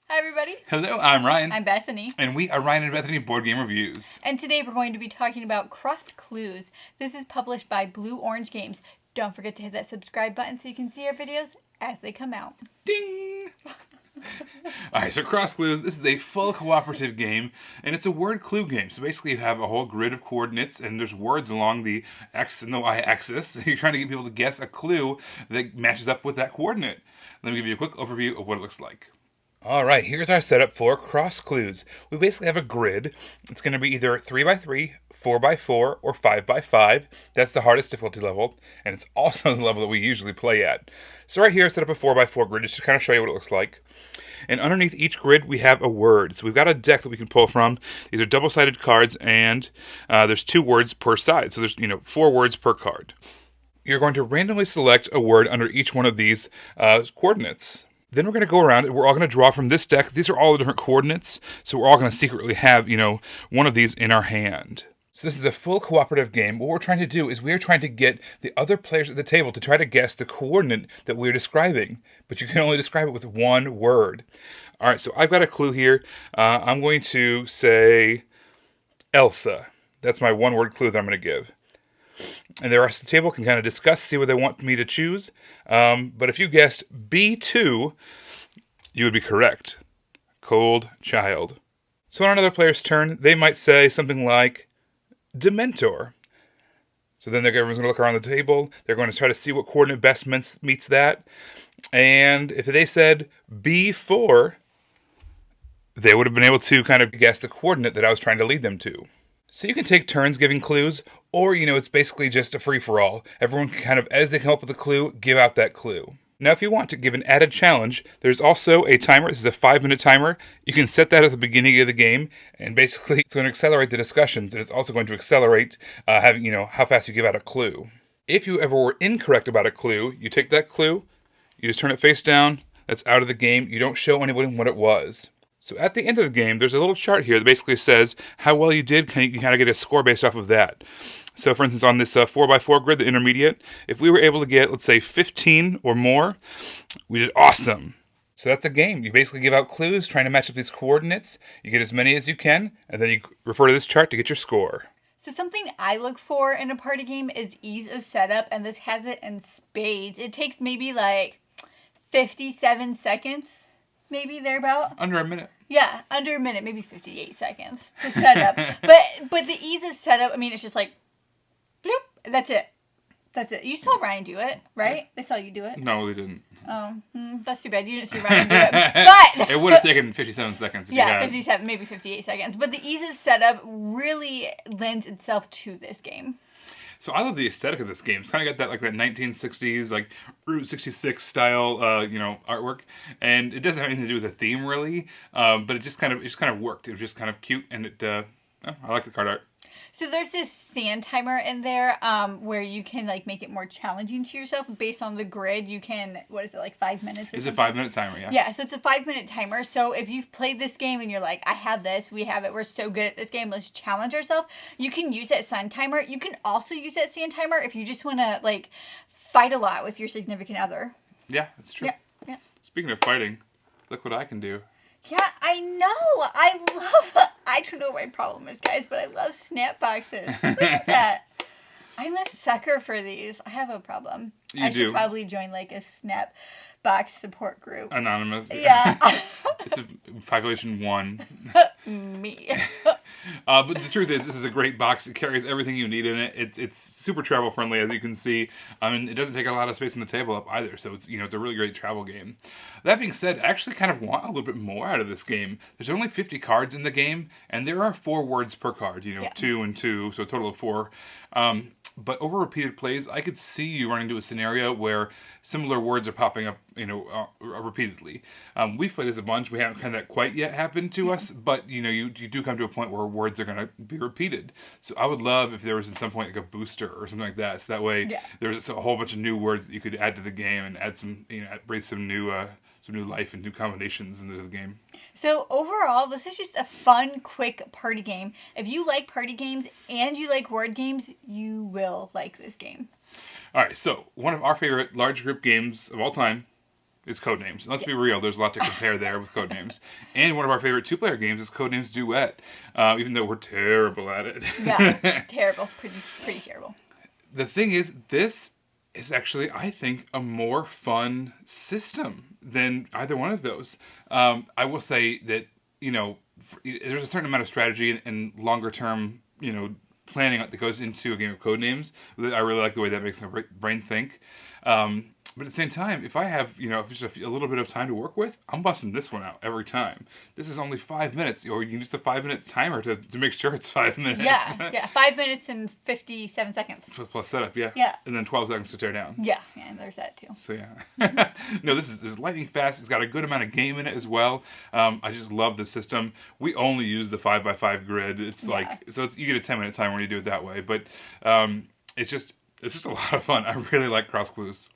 Hi everybody. Hello, I'm Ryan. I'm Bethany. And we are Ryan and Bethany Board Game Reviews. And today we're going to be talking about Cross Clues. This is published by Blue Orange Games. Don't forget to hit that subscribe button so you can see our videos as they come out. Ding! Alright, so Cross Clues, this is a full cooperative game, and it's a word clue game. So basically you have a whole grid of coordinates, and there's words along the X and the Y axis. You're trying to get people to guess a clue that matches up with that coordinate. Let me give you a quick overview of what it looks like. Alright, here's our setup for Cross Clues. We basically have a grid. It's going to be either 3x3, 4x4, or 5x5. That's the hardest difficulty level, and it's also the level that we usually play at. So right here, I set up a 4x4 grid just to kind of show you what it looks like. And underneath each grid, we have a word. So we've got a deck that we can pull from. These are double-sided cards, and there's 2 words per side. So there's 4 words per card. You're going to randomly select a word under each one of these coordinates. Then we're going to go around and we're all going to draw from this deck. These are all the different coordinates. So we're all going to secretly have, one of these in our hand. So this is a full cooperative game. What we're trying to do is we're trying to get the other players at the table to try to guess the coordinate that we're describing. But you can only describe it with one word. All right, so I've got a clue here. I'm going to say Elsa. That's my one-word clue that I'm going to give. And the rest of the table can kind of discuss, see what they want me to choose. But if you guessed B2, you would be correct. Cold child. So on another player's turn, they might say something like Dementor. So then everyone's going to look around the table. They're going to try to see what coordinate best meets that. And if they said B4, they would have been able to kind of guess the coordinate that I was trying to lead them to. So you can take turns giving clues, or, it's basically just a free-for-all. Everyone can kind of, as they come up with a clue, give out that clue. Now, if you want to give an added challenge, there's also a timer. This is a 5-minute timer. You can set that at the beginning of the game, and basically it's going to accelerate the discussions, and it's also going to accelerate how fast you give out a clue. If you ever were incorrect about a clue, you take that clue, you just turn it face down, that's out of the game. You don't show anybody what it was. So at the end of the game, there's a little chart here that basically says how well you did. You kind of get a score based off of that. So for instance, on this 4x4 grid, the intermediate, if we were able to get, let's say, 15 or more, we did awesome. So that's a game. You basically give out clues, trying to match up these coordinates. You get as many as you can, and then you refer to this chart to get your score. So something I look for in a party game is ease of setup, and this has it in spades. It takes maybe like 57 seconds. Maybe thereabout. Under a minute. Yeah, under a minute, maybe 58 seconds to set up. but the ease of setup, it's just like, bloop, that's it. That's it. You saw Ryan do it, right? They saw you do it. No, they didn't. Oh, that's too bad. You didn't see Ryan do it. But it would have taken 57 seconds. Yeah, 57, maybe 58 seconds. But the ease of setup really lends itself to this game. So I love the aesthetic of this game. It's kind of got that 1960s Route 66 style artwork, and it doesn't have anything to do with the theme really, but it just kind of worked. It was just kind of cute, and I like the card art. So there's this sand timer in there where you can make it more challenging to yourself based on the grid. You can, 5 minutes? It's a 5-minute timer, yeah. Yeah, so it's a 5-minute timer. So if you've played this game and you're like, I have this, we have it, we're so good at this game, let's challenge ourselves. You can use that sun timer. You can also use that sand timer if you just want to fight a lot with your significant other. Yeah, that's true. Yeah. Speaking of fighting, look what I can do. Yeah, I know. I don't know what my problem is, guys, but I love snap boxes. Look at that. I'm a sucker for these. I have a problem. I should probably join a snap box support group. Anonymous. Yeah. It's a population 1. Me. But the truth is, this is a great box. It carries everything you need in it. It's super travel friendly, as you can see. It doesn't take a lot of space on the table up either, so it's it's a really great travel game. That being said, I actually kind of want a little bit more out of this game. There's only 50 cards in the game, and there are 4 words per card. 2 and 2, so a total of 4. But over repeated plays, I could see you running into a scenario where similar words are popping up, repeatedly. We've played this a bunch. We haven't had that quite yet happen to us, but you do come to a point where words are going to be repeated. So I would love if there was at some point a booster or something like that. So that way there's a whole bunch of new words that you could add to the game and add some, breathe some new life and new combinations into the game. So overall, this is just a fun, quick party game. If you like party games and you like word games, you will like this game. All right, so one of our favorite large group games of all time is Codenames. Let's be real, there's a lot to compare there with Codenames. And one of our favorite two-player games is Codenames Duet, even though we're terrible at it. Yeah, terrible. Pretty terrible. The thing is, this is actually, I think, a more fun system than either one of those. I will say that, there's a certain amount of strategy and longer-term, planning that goes into a game of Codenames. I really like the way that makes my brain think. But at the same time, if I have, if it's just a little bit of time to work with, I'm busting this one out every time. This is only 5 minutes, or you can use the 5-minute timer to make sure it's 5 minutes. Yeah, 5 minutes and 57 seconds. Plus setup, yeah. Yeah. And then 12 seconds to tear down. Yeah, there's that too. So yeah. No, this is lightning fast. It's got a good amount of game in it as well. I just love the system. We only use the 5x5 grid. It's you get a 10-minute timer when you do it that way. But it's just a lot of fun. I really like Cross Clues.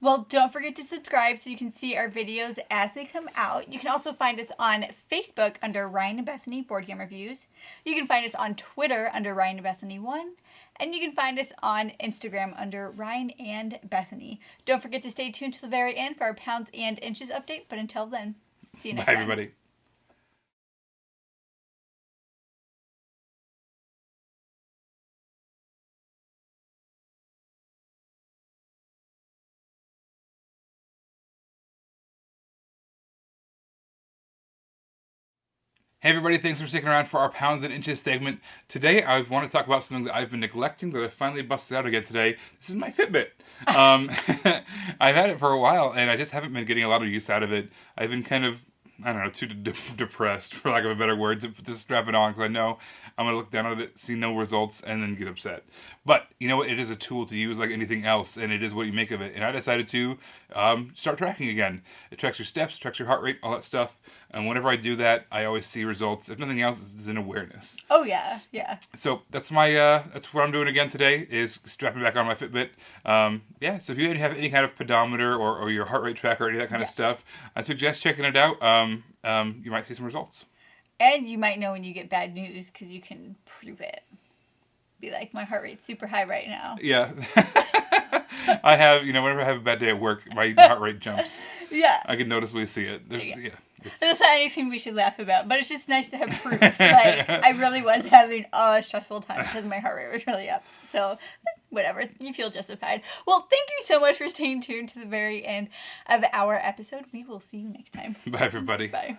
Well, don't forget to subscribe so you can see our videos as they come out. You can also find us on Facebook under Ryan and Bethany Board Game Reviews. You can find us on Twitter under Ryan and Bethany 1. And you can find us on Instagram under Ryan and Bethany. Don't forget to stay tuned to the very end for our pounds and inches update. But until then, see you next time. Bye, everybody. Hey everybody, thanks for sticking around for our Pounds and Inches segment. Today I want to talk about something that I've been neglecting that I finally busted out again today. This is my Fitbit. I've had it for a while and I just haven't been getting a lot of use out of it. I've been kind of, too depressed, for lack of a better word, to strap it on because I know I'm going to look down at it, see no results, and then get upset. But, you know what? It is a tool to use like anything else, and it is what you make of it. And I decided to start tracking again. It tracks your steps, tracks your heart rate, all that stuff. And whenever I do that, I always see results. If nothing else, it's an awareness. Oh, yeah, yeah. So that's that's what I'm doing again today, is strapping back on my Fitbit. So if you have any kind of pedometer or your heart rate tracker or any of that kind of stuff, I suggest checking it out. You might see some results. And you might know when you get bad news because you can prove it. Be like, my heart rate's super high right now. Yeah. I have, whenever I have a bad day at work, my heart rate jumps. Yeah. I can noticeably see it. It's not anything we should laugh about, but it's just nice to have proof. I really was having a stressful time because my heart rate was really up. So, whatever. You feel justified. Well, thank you so much for staying tuned to the very end of our episode. We will see you next time. Bye, everybody. Bye.